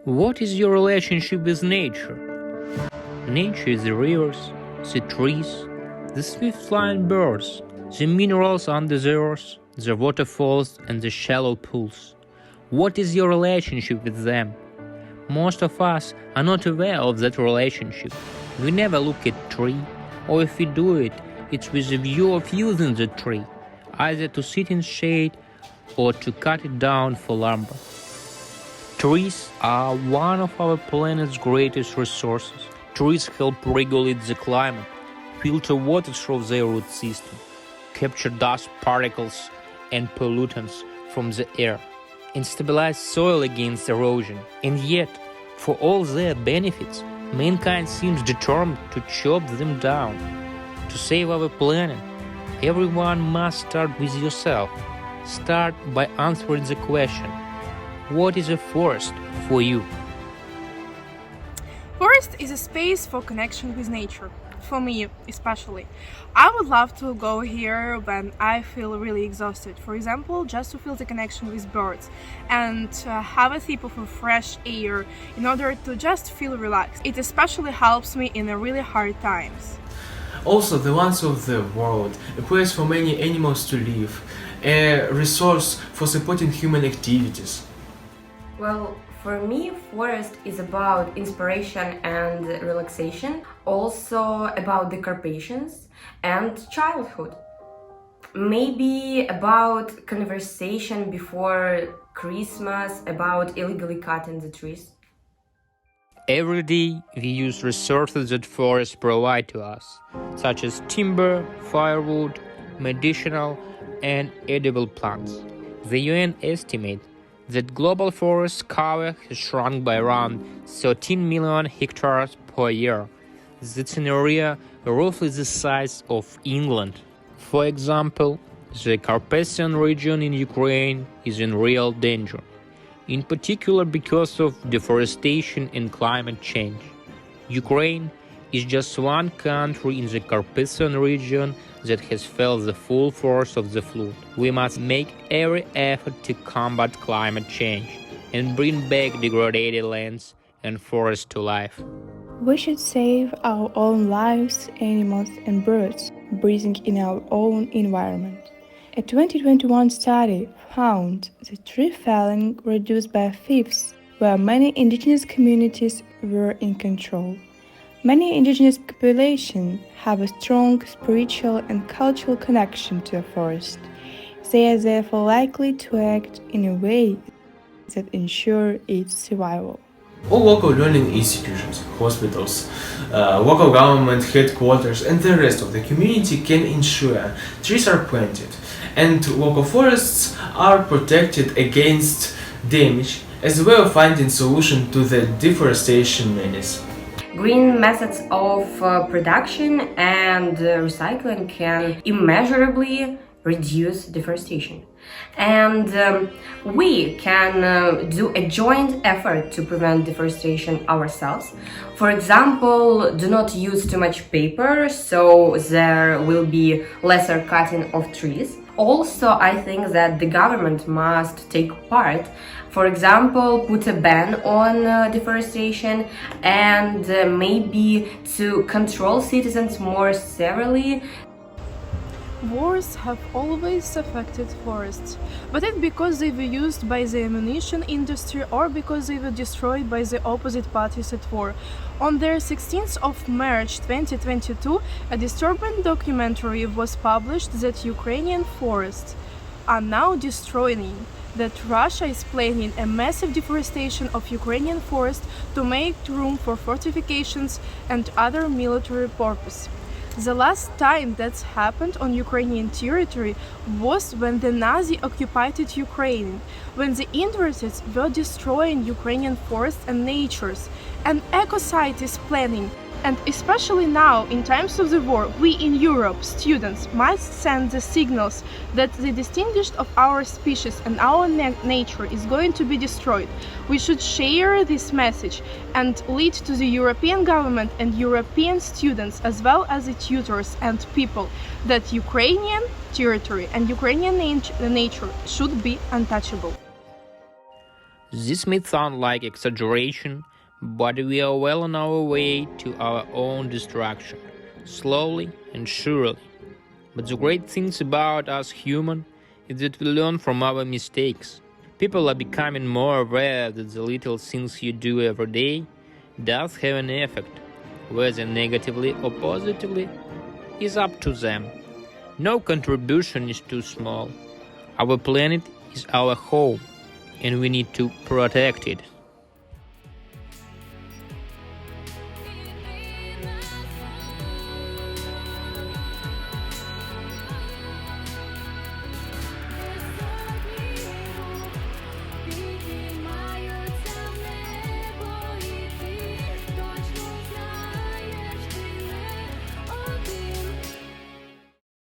What is your relationship with nature? Nature is the rivers, the trees, the swift-flying birds, the minerals under the earth, the waterfalls and the shallow pools. What is your relationship with them? Most of us are not aware of that relationship. We never look at a tree, or if we do it, it's with a view of using the tree, either to sit in shade or to cut it down for lumber. Trees are one of our planet's greatest resources. Trees help regulate the climate, filter water through their root system, capture dust particles and pollutants from the air, and stabilize soil against erosion. And yet, for all their benefits, mankind seems determined to chop them down. To save our planet, everyone must start with yourself. Start by answering the question, what is a forest for you? Forest is a space for connection with nature. For me, especially. I would love to go here when I feel really exhausted. For example, just to feel the connection with birds and have a sip of a fresh air in order to just feel relaxed. It especially helps me in the really hard times. Also, the lands of the world, a place for many animals to live, a resource for supporting human activities. Well, for me, forest is about inspiration and relaxation, also about the carpations and childhood. Maybe about conversation before Christmas about illegally cutting the trees. Every day we use resources that forests provide to us, such as timber, firewood, medicinal and edible plants. The UN estimates that global forest cover has shrunk by around 13 million hectares per year. That's an area roughly the size of England. For example, the Carpathian region in Ukraine is in real danger, in particular because of deforestation and climate change. Ukraine is just one country in the Carpathian region that has felt the full force of the flood. We must make every effort to combat climate change and bring back degraded lands and forests to life. We should save our own lives, animals and birds breathing in our own environment. A 2021 study found that tree felling reduced by a fifth, where many indigenous communities were in control. Many indigenous populations have a strong spiritual and cultural connection to a forest. They are therefore likely to act in a way that ensure its survival. All local learning institutions, hospitals, local government headquarters and the rest of the community can ensure trees are planted and local forests are protected against damage as a way of finding solution to the deforestation menace. Green methods of production and recycling can immeasurably reduce deforestation. And we can do a joint effort to prevent deforestation ourselves. For example, do not use too much paper, so there will be lesser cutting of trees. Also, I think that the government must take part. For example, put a ban on deforestation and maybe to control citizens more severely. Wars have always affected forests, but it's because they were used by the ammunition industry or because they were destroyed by the opposite parties at war. On the 16th of March 2022, a disturbing documentary was published that Ukrainian forests are now destroying, that Russia is planning a massive deforestation of Ukrainian forests to make room for fortifications and other military purposes. The last time that's happened on Ukrainian territory was when the Nazi occupied Ukraine, when the invaders were destroying Ukrainian forests and natures, and ecocide is planning. And especially now, in times of the war, we in Europe, students, must send the signals that the distinguished of our species and our nature is going to be destroyed. We should share this message and lead to the European government and European students, as well as the tutors and people, that Ukrainian territory and Ukrainian nature should be untouchable. This may sound like exaggeration, but we are well on our way to our own destruction, slowly and surely. But the great things about us human is that we learn from our mistakes. People are becoming more aware that the little things you do every day does have an effect, whether negatively or positively, is up to them. No contribution is too small. Our planet is our home, and we need to protect it.